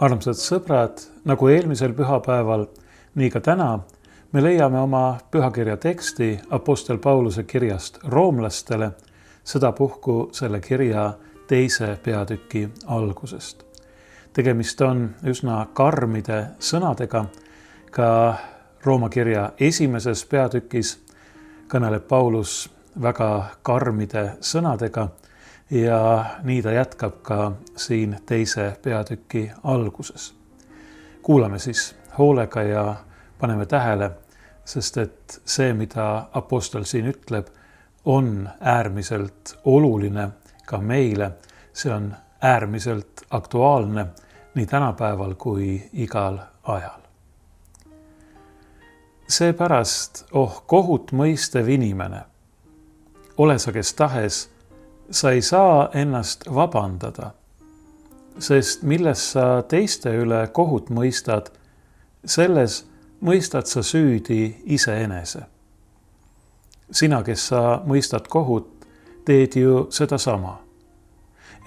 Armsad sõbrad, nagu eelmisel pühapäeval, nii ka täna me leiame oma pühakirja teksti Apostel Pauluse kirjast roomlastele, sedapuhku selle kirja 2. peatüki algusest. Tegemist on üsna karmide sõnadega. Ka Rooma kirja 1. peatükis kõneleb Paulus väga karmide sõnadega ja nii ta jätkab ka siin 2. peatüki alguses. Kuulame siis hoolega ja paneme tähele, sest et see, mida apostel siin ütleb, on äärmiselt oluline ka meile. See on äärmiselt aktuaalne nii tänapäeval kui igal ajal. Seepärast, kohut mõistev inimene, ole sa kes tahes, sa ei saa ennast vabandada, sest milles sa teiste üle kohut mõistad, selles mõistad sa süüdi iseenese. Sina, kes sa mõistad kohut, teed ju sedasama.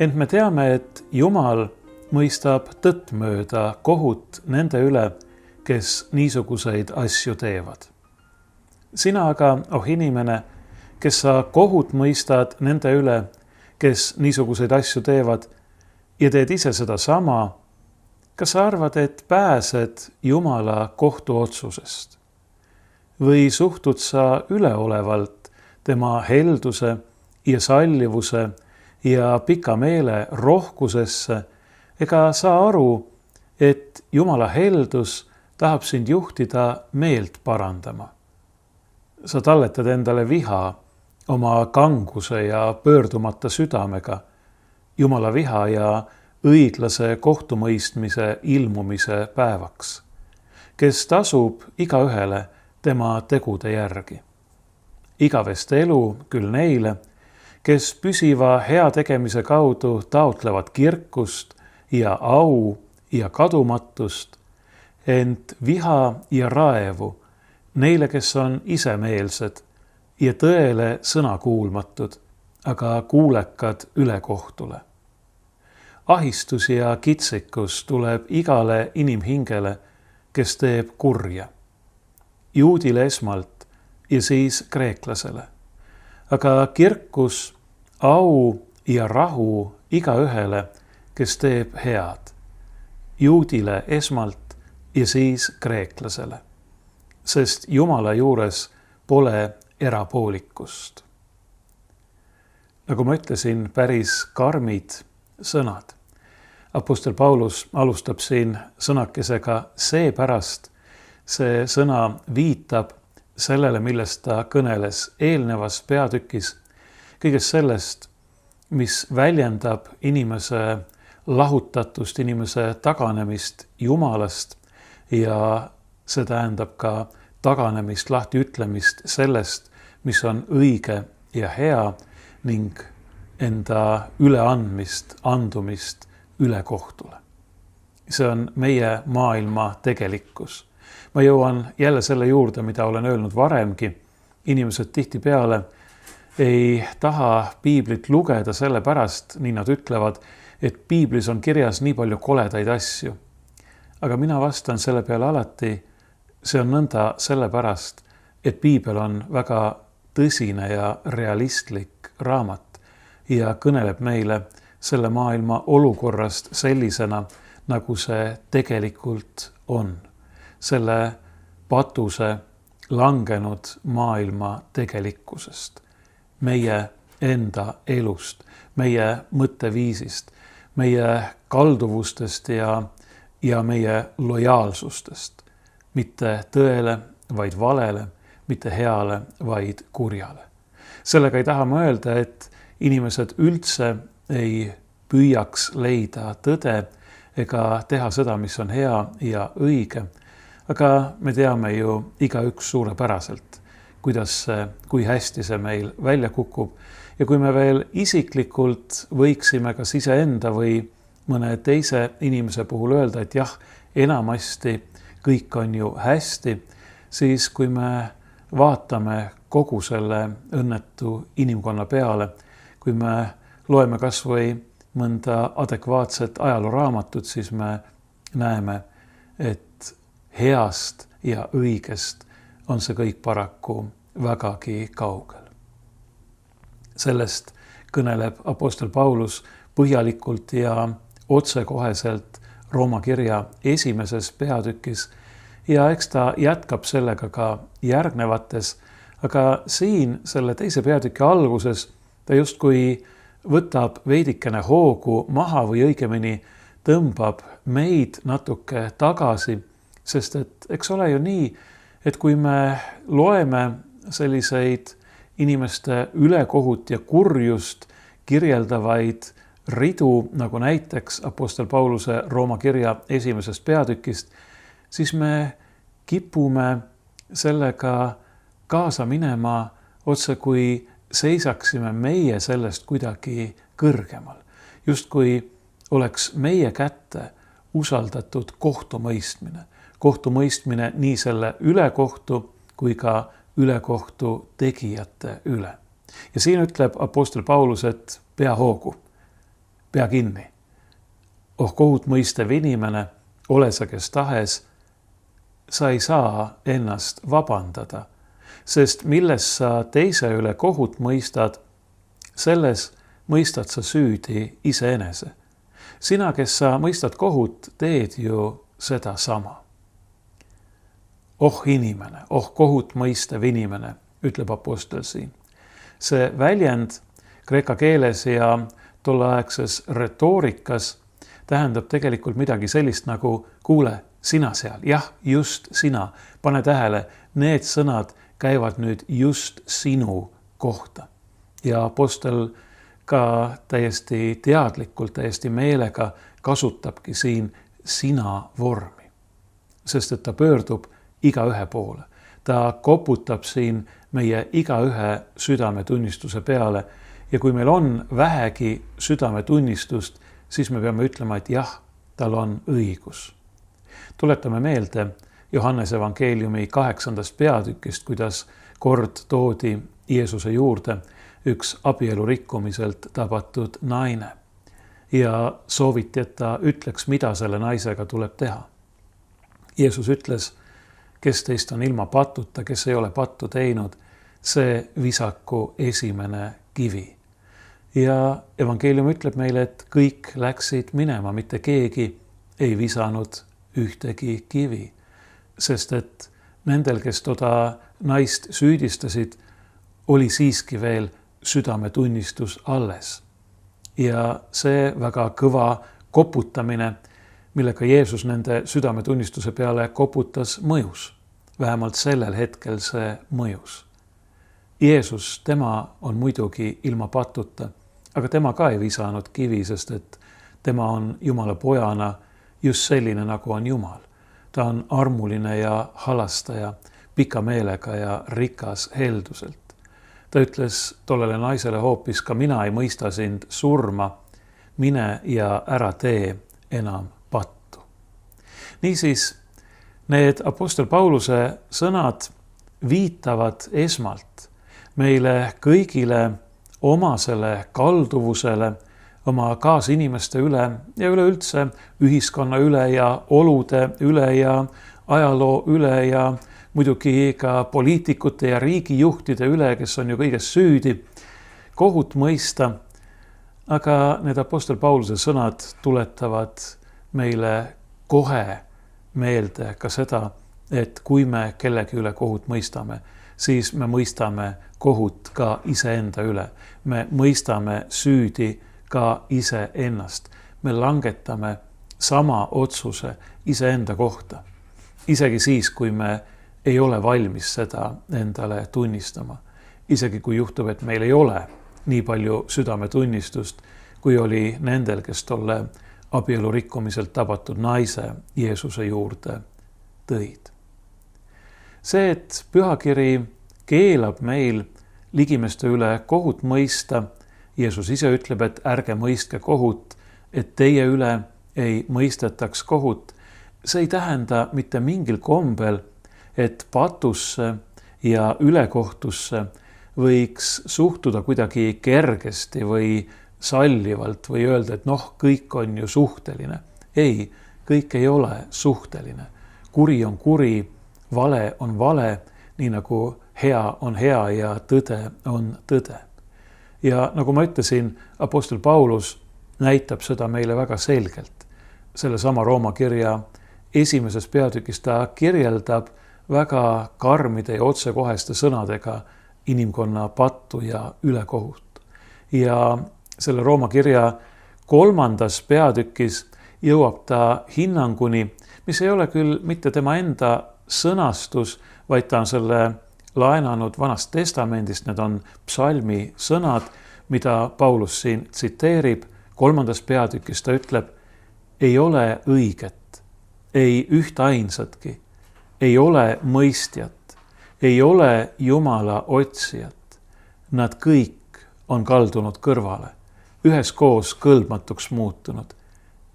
Ent me teame, et Jumal mõistab tõttmööda kohut nende üle, kes niisuguseid asju teevad. Sina aga, inimene, kes sa kohut mõistad nende üle, kes niisuguseid asju teevad ja teed ise sedasama, kas sa arvad, et pääsed Jumala kohtuotsusest? Või suhtud sa üleolevalt tema helduse ja sallivuse ja pika meele rohkusesse ega saa aru, et Jumala heldus tahab sind juhtida meelt parandama? Sa talletad endale viha oma kanguse ja pöördumata südamega, Jumala viha ja õiglase kohtumõistmise ilmumise päevaks, kes tasub igaühele tema tegude järgi. Igavest elu küll neile, kes püsiva hea tegemise kaudu taotlevad kirkust ja au ja kadumatust, ent viha ja raevu neile, kes on isemeelsed ja tõele sõnakuulmatud, aga kuulekad ülekohtule. Ahistus ja kitsikus tuleb igale inimhingele, kes teeb kurja. Juudile esmalt ja siis kreeklasele. Aga kirkus, au ja rahu igaühele, kes teeb head. Juudile esmalt ja siis kreeklasele, sest Jumala juures pole erapoolikust. Nagu ma ütlesin, päris karmid sõnad. Apostel Paulus alustab siin sõnakesega seepärast. See sõna viitab sellele, millest ta kõneles eelnevas peatükis, kõigest sellest, mis väljendab inimese lahutatust, inimese taganemist Jumalast ja see tähendab ka taganemist, lahtiütlemist sellest, mis on õige ja hea ning enda üleandmist, andumist ülekohtule. See on meie maailma tegelikkus. Ma jõuan jälle selle juurde, mida olen öelnud varemgi. Inimesed tihtipeale ei taha piiblit lugeda sellepärast, nii nad ütlevad, et piiblis on kirjas nii palju koledaid asju. Aga mina vastan selle peale alati, see on nõnda sellepärast, et piibel on väga tõsine ja realistlik raamat ja kõneleb meile selle maailma olukorrast sellisena, nagu see tegelikult on. Selle patuse langenud maailma tegelikkusest, meie enda elust, meie mõtteviisist, meie kalduvustest ja meie lojaalsustest, mitte tõele, vaid valele, mitte heale, vaid kurjale. Sellega ei taha ma öelda, et inimesed üldse ei püüaks leida tõde ega teha seda, mis on hea ja õige, aga me teame ju igaüks suurepäraselt, kui hästi see meil välja kukub ja kui me veel isiklikult võiksime kas iseenda või mõne teise inimese puhul öelda, et jah, enamasti kõik on ju hästi, siis kui me vaatame kogu selle õnnetu inimkonna peale, kui me loeme kas või mõnda adekvaatset ajalooraamatut, siis me näeme, et heast ja õigest on see kõik paraku vägagi kaugel. Sellest kõneleb apostel Paulus põhjalikult ja otsekoheselt Rooma kirja 1. peatükis ja eks ta jätkab sellega ka järgnevates, aga siin selle 2. peatüki alguses ta justkui võtab veidikene hoogu maha või õigemini tõmbab meid natuke tagasi, sest et eks ole ju nii, et kui me loeme selliseid inimeste ülekohut ja kurjust kirjeldavaid ridu, nagu näiteks apostel Pauluse Rooma kirja 1. peatükist, siis me kipume sellega kaasa minema otse kui seisaksime meie sellest kuidagi kõrgemal. Justkui oleks meie kätte usaldatud kohtumõistmine. Kohtumõistmine nii selle ülekohtu kui ka ülekohtu tegijate üle. Ja siin ütleb apostel Paulus, et pea hoogu, pea kinni. Oh kohut mõistev inimene, ole sa kes tahes, sa ei saa ennast vabandada, sest milles sa teise üle kohut mõistad, selles mõistad sa süüdi iseenese. Sina, kes sa mõistad kohut, teed ju seda sama. Oh inimene, oh kohut mõistev inimene, ütleb apostel siin. See väljend kreeka keeles ja tolleaegses retoorikas tähendab tegelikult midagi sellist nagu kuule, sina seal, jah, just sina, pane tähele, need sõnad käivad nüüd just sinu kohta. Ja apostel ka täiesti teadlikult, täiesti meelega kasutabki siin sina vormi, sest et ta pöördub igaühe poole. Ta koputab siin meie igaühe südametunnistuse peale ja kui meil on vähegi südametunnistust, siis me peame ütlema, et jah, tal on õigus. Tuletame meelde Johannese evangeeliumi 8. peatükist, kuidas kord toodi Jeesuse juurde üks abielu rikkumiselt tabatud naine ja sooviti, et ta ütleks, mida selle naisega tuleb teha. Jeesus ütles, kes teist on ilma patuta, kes ei ole pattu teinud, see visaku esimene kivi. Ja evangeelium ütleb meile, et kõik läksid minema, mitte keegi ei visanud ühtegi kivi, sest et nendel, kes toda naist süüdistasid, oli siiski veel südametunnistus alles. Ja see väga kõva koputamine, millega Jeesus nende südametunnistuse peale koputas, mõjus. Vähemalt sellel hetkel see mõjus. Jeesus, tema on muidugi ilma patuta, aga tema ka ei visanud kivi, sest et tema on Jumala pojana just selline, nagu on Jumal. Ta on armuline ja halastaja, pika meelega ja rikas helduselt. Ta ütles tollele naisele hoopis, ka mina ei mõista sind surma, mine ja ära tee enam pattu. Niisiis, need apostel Pauluse sõnad viitavad esmalt meile kõigile omasele kalduvusele, oma kaasinimeste üle ja üleüldse ühiskonna üle ja olude üle ja ajaloo üle ja muidugi ka poliitikute ja riigijuhtide üle, kes on ju kõiges süüdi, kohut mõista. Aga need apostel Pauluse sõnad tuletavad meile kohe meelde ka seda, et kui me kellegi üle kohut mõistame, siis me mõistame kohut ka iseenda üle. Me mõistame süüdi ka iseennast. Me langetame sama otsuse iseenda kohta. Isegi siis, kui me ei ole valmis seda endale tunnistama. Isegi kui juhtub, et meil ei ole nii palju südametunnistust, kui oli nendel, kes tolle abielu rikkumiselt tabatud naise Jeesuse juurde tõid. See, et pühakiri keelab meil ligimeste üle kohut mõista, Jeesus ise ütleb, et ärge mõistke kohut, et teie üle ei mõistetaks kohut. See ei tähenda mitte mingil kombel, et patusse ja ülekohtusse võiks suhtuda kuidagi kergesti või sallivalt või öelda, et kõik on ju suhteline. Ei, kõik ei ole suhteline. Kuri on kuri, vale on vale, nii nagu hea on hea ja tõde on tõde. Ja nagu ma ütlesin, apostel Paulus näitab seda meile väga selgelt. Sellesama Rooma kirja 1. peatükis ta kirjeldab väga karmide ja otsekoheste sõnadega inimkonna pattu ja ülekohut. Ja selle Rooma kirja 3. peatükis jõuab ta hinnanguni, mis ei ole küll mitte tema enda sõnastus, vaid ta on selle laenanud Vanast Testamendist, need on psalmi sõnad, mida Paulus siin tsiteerib. 3. peatükis ta ütleb, ei ole õiget, ei ühte ainsatki, ei ole mõistjat, ei ole Jumala otsijat. Nad kõik on kaldunud kõrvale, üheskoos kõlbmatuks muutunud.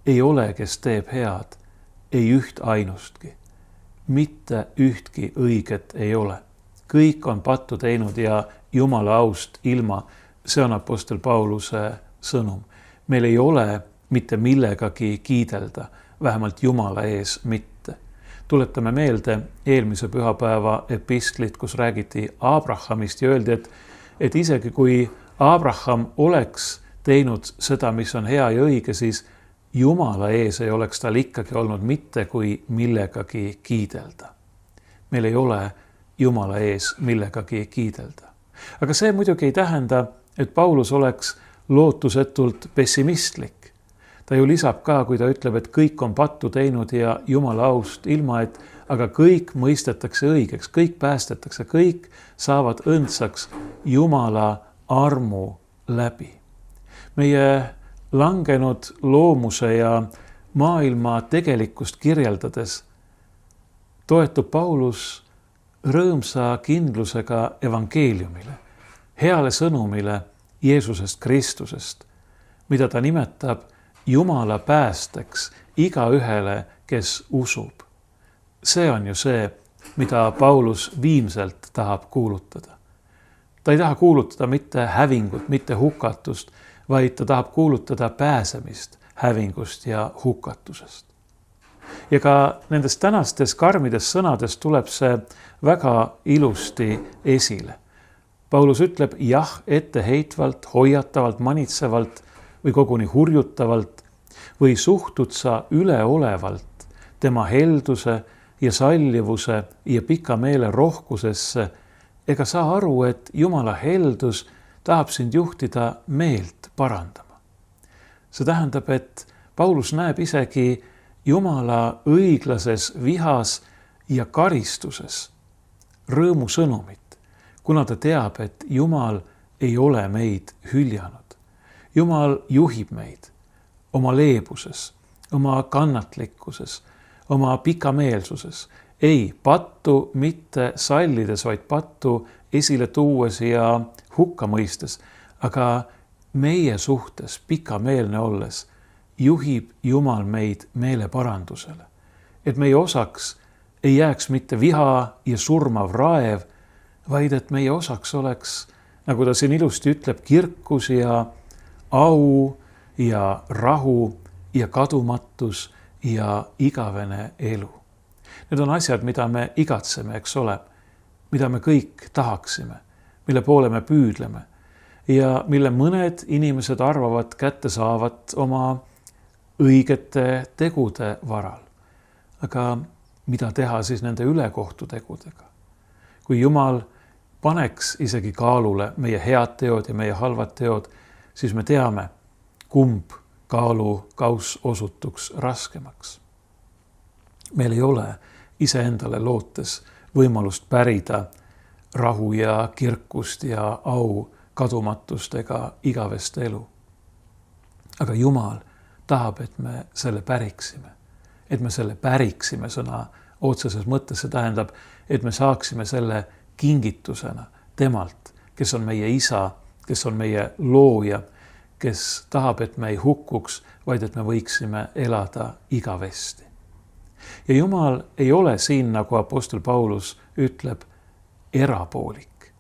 Ei ole, kes teeb head, ei üht ainustki. Mitte ühtki õiget ei ole. Kõik on pattu teinud ja Jumala aust ilma. See on apostel Pauluse sõnum. Meil ei ole mitte millegagi kiidelda, vähemalt Jumala ees mitte. Tuletame meelde eelmise pühapäeva epistlit, kus räägiti Abrahamist ja öeldi, et isegi kui Abraham oleks teinud seda, mis on hea ja õige, siis Jumala ees ei oleks tal ikkagi olnud mitte kui millegagi kiidelda. Meil ei ole Jumala ees millegagi kiidelda. Aga see muidugi ei tähenda, et Paulus oleks lootusetult pessimistlik. Ta ju lisab ka, kui ta ütleb, et kõik on pattu teinud ja Jumala aust ilma, et aga kõik mõistetakse õigeks, kõik päästetakse, kõik saavad õndsaks Jumala armu läbi. Meie langenud loomuse ja maailma tegelikkust kirjeldades toetub Paulus rõõmsa kindlusega evangeeliumile, heale sõnumile Jeesusest Kristusest, mida ta nimetab Jumala päästeks igaühele, kes usub. See on ju see, mida Paulus viimselt tahab kuulutada. Ta ei taha kuulutada mitte hävingut, mitte hukatust, vaid ta tahab kuulutada pääsemist hävingust ja hukatusest. Ja ka nendest tänastes karmides sõnades tuleb see väga ilusti esile. Paulus ütleb jah etteheitvalt, hoiatavalt, manitsevalt või koguni hurjutavalt või suhtud sa üleolevalt tema helduse ja sallivuse ja pika meele rohkusesse, ega saa aru, et Jumala heldus tahab sind juhtida meelt parandama. See tähendab, et Paulus näeb isegi Jumala õiglases vihas ja karistuses rõõmusõnumit, kuna ta teab, et Jumal ei ole meid hüljanud. Jumal juhib meid oma leebuses, oma kannatlikkuses, oma pikameelsuses. Ei pattu mitte sallides, vaid pattu esile tuues ja hukka mõistes, aga meie suhtes pikameelne olles juhib Jumal meid meeleparandusele. Et meie osaks ei jääks mitte viha ja surmav raev, vaid et meie osaks oleks, nagu ta siin ilusti ütleb, kirkus ja au ja rahu ja kadumatus ja igavene elu. Need on asjad, mida me igatseme, eks ole, mida me kõik tahaksime, mille poole me püüdleme ja mille mõned inimesed arvavad kätte saavat oma õigete tegude varal. Aga mida teha siis nende ülekohtutegudega? Kui Jumal paneks isegi kaalule meie head teod ja meie halvad teod, siis me teame, kumb kaalukauss osutuks raskemaks. Meil ei ole iseendale lootes võimalust pärida rahu ja kirkust ja au, kadumatust ega igavest elu. Aga Jumal tahab, et me selle päriksime. Et me selle päriksime sõna otseses mõttes, see tähendab, et me saaksime selle kingitusena temalt, kes on meie isa, kes on meie looja, kes tahab, et me ei hukkuks, vaid et me võiksime elada igavesti. Ja Jumal ei ole siin, nagu apostel Paulus ütleb, erapoolik.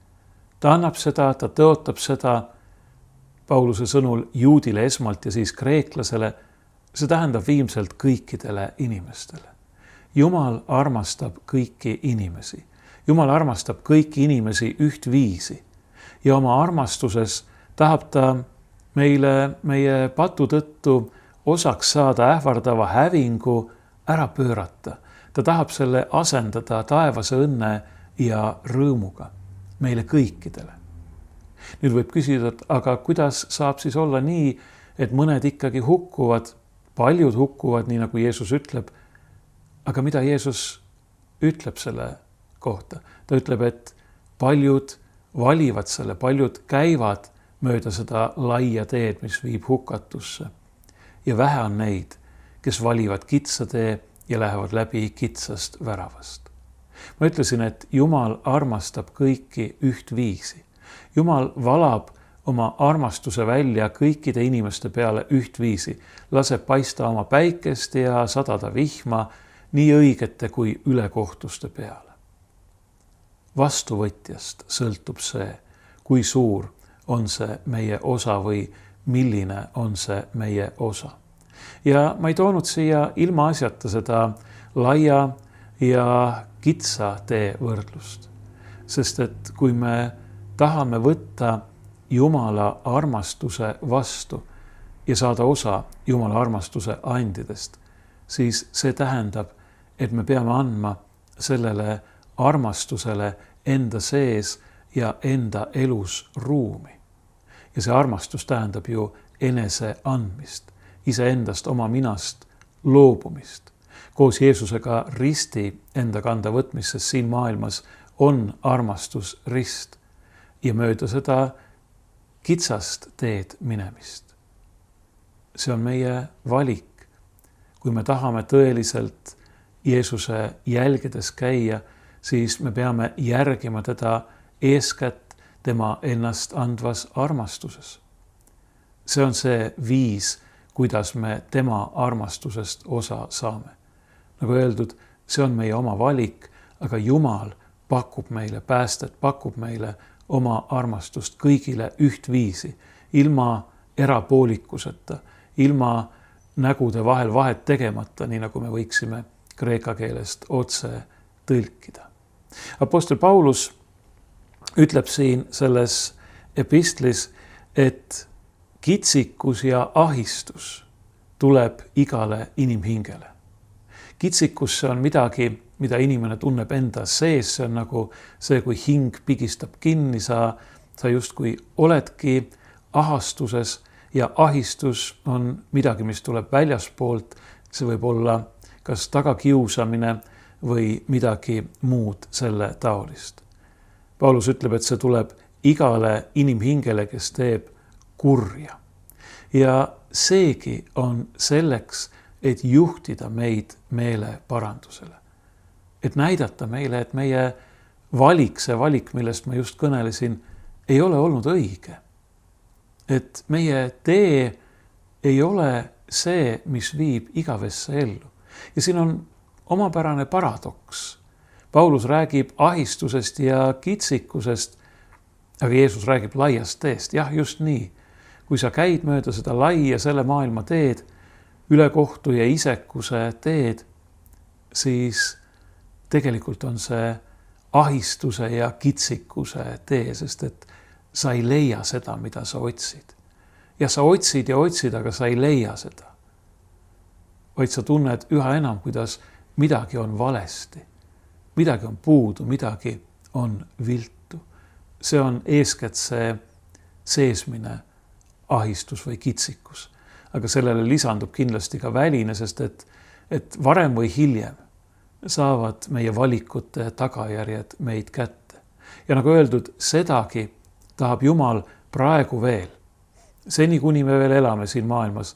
Ta annab seda, ta tõotab seda Pauluse sõnul juudile esmalt ja siis kreeklasele, see tähendab viimselt kõikidele inimestele. Jumal armastab kõiki inimesi. Jumal armastab kõiki inimesi ühtviisi ja oma armastuses tahab ta meile meie patu tõttu osaks saada ähvardava hävingu ära pöörata. Ta tahab selle asendada taevase õnne ja rõõmuga meile kõikidele. Nüüd võib küsida, et aga kuidas saab siis olla nii, et mõned ikkagi hukkuvad, paljud hukkuvad, nii nagu Jeesus ütleb. Aga mida Jeesus ütleb selle kohta? Ta ütleb, et paljud valivad selle, paljud käivad mööda seda laia teed, mis viib hukatusse. Ja vähe on neid, kes valivad kitsa tee ja lähevad läbi kitsast väravast. Ma ütlesin, et Jumal armastab kõiki ühtviisi. Jumal valab oma armastuse välja kõikide inimeste peale ühtviisi, laseb paista oma päikest ja sadada vihma nii õigete kui ülekohtuste peale. Vastuvõtjast sõltub see, kui suur on see meie osa või milline on see meie osa. Ja ma ei toonud siia ilma asjata seda laia ja kitsa tee võrdlust, sest et kui me tahame võtta Jumala armastuse vastu ja saada osa Jumala armastuse andidest, siis see tähendab, et me peame andma sellele armastusele enda sees ja enda elus ruumi. Ja see armastus tähendab ju enese andmist, iseendast oma minast loobumist. Koos Jeesusega risti enda kanda võtmist, sest siin maailmas on armastus rist ja mööda seda kitsast teed minemist. See on meie valik. Kui me tahame tõeliselt Jeesuse jälgedes käia, siis me peame järgima teda eeskätt tema ennast andvas armastuses. See on see viis, kuidas me tema armastusest osa saame. Nagu öeldud, see on meie oma valik, aga Jumal pakub meile päästet, pakub meile oma armastust kõigile ühtviisi, ilma erapoolikuseta, ilma nägude vahel vahet tegemata, nii nagu me võiksime kreeka keelest otse tõlkida. Apostel Paulus ütleb siin selles epistlis, et kitsikus ja ahistus tuleb igale inimhingele. Kitsikus see on midagi, mida inimene tunneb enda sees, see on nagu see, kui hing pigistab kinni, sa justkui oledki ahastuses ja ahistus on midagi, mis tuleb väljaspoolt, see võib olla kas tagakiusamine või midagi muud selle taolist. Paulus ütleb, et see tuleb igale inimhingele, kes teeb kurja. Ja seegi on selleks, et juhtida meid meeleparandusele. Et näidata meile, et meie valik, see valik, millest ma just kõnelesin, ei ole olnud õige. Et meie tee ei ole see, mis viib igavesse ellu. Ja siin on omapärane paradoks. Paulus räägib ahistusest ja kitsikusest, aga Jeesus räägib laiast teest. Jah, just nii. Kui sa käid mööda seda laia selle maailma teed, ülekohtu ja isekuse teed, siis tegelikult on see ahistuse ja kitsikuse tee, sest et sa ei leia seda, mida sa otsid. Ja sa otsid, aga sa ei leia seda. Vaid sa tunned üha enam, kuidas midagi on valesti. Midagi on puudu, midagi on viltu. See on eeskätt see seesmine ahistus või kitsikus. Aga sellele lisandub kindlasti ka väline, sest et varem või hiljem saavad meie valikute tagajärjed meid kätte. Ja nagu öeldud, sedagi tahab Jumal praegu veel, seni kuni me veel elame siin maailmas,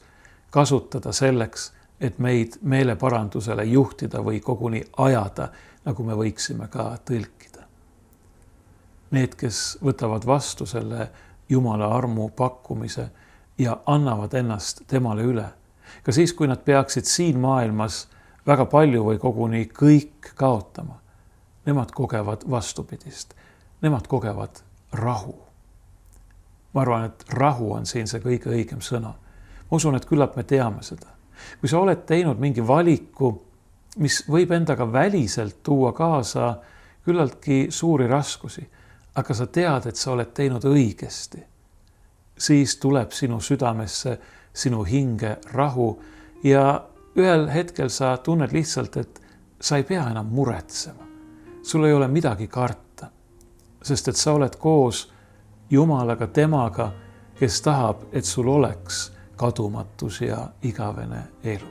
kasutada selleks, et meid meeleparandusele juhtida või koguni ajada, nagu me võiksime ka tõlkida. Need, kes võtavad vastu selle Jumala armu pakkumise ja annavad ennast temale üle. Ka siis, kui nad peaksid siin maailmas väga palju või koguni kõik kaotama, nemad kogevad vastupidist. Nemad kogevad rahu. Ma arvan, et rahu on siin see kõige õigem sõna. Ma usun, et küllap me teame seda. kui sa oled teinud mingi valiku, mis võib endaga väliselt tuua kaasa küllaltki suuri raskusi, aga sa tead, et sa oled teinud õigesti, siis tuleb sinu südamesse, sinu hinge rahu ja ühel hetkel sa tunned lihtsalt, et sa ei pea enam muretsema. Sul ei ole midagi karta, sest et sa oled koos Jumalaga, temaga, kes tahab, et sul oleks kadumatus ja igavene elu.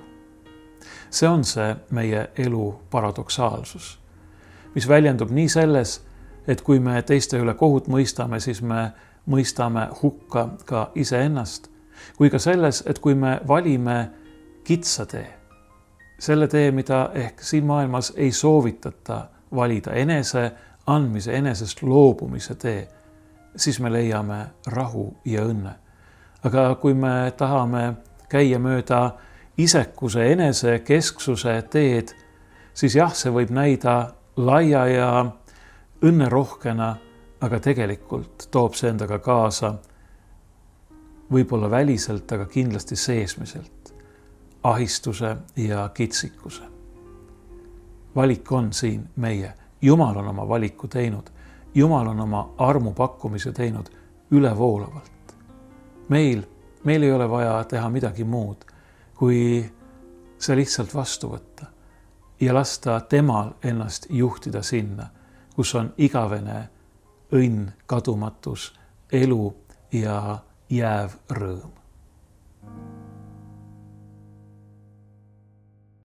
See on see meie elu paradoksaalsus, mis väljendub nii selles, et kui me teiste üle kohut mõistame, siis me mõistame hukka ka iseennast, kui ka selles, et kui me valime kitsa tee, selle tee, mida ehk siin maailmas ei soovitata valida, enese andmise, enesest loobumise tee, siis me leiame rahu ja õnne. Aga kui me tahame käia mööda isekuse, enese kesksuse teed, siis jah, see võib näida laia ja õnnerohkena, aga tegelikult toob see endaga kaasa võib-olla väliselt, aga kindlasti seesmiselt ahistuse ja kitsikuse. Valik on siin meie. Jumal on oma valiku teinud. Jumal on oma armu pakkumise teinud ülevoolavalt. Meil ei ole vaja teha midagi muud, kui see lihtsalt vastu võtta ja lasta temal ennast juhtida sinna, kus on igavene õnn, kadumatus, elu ja jääv rõõm.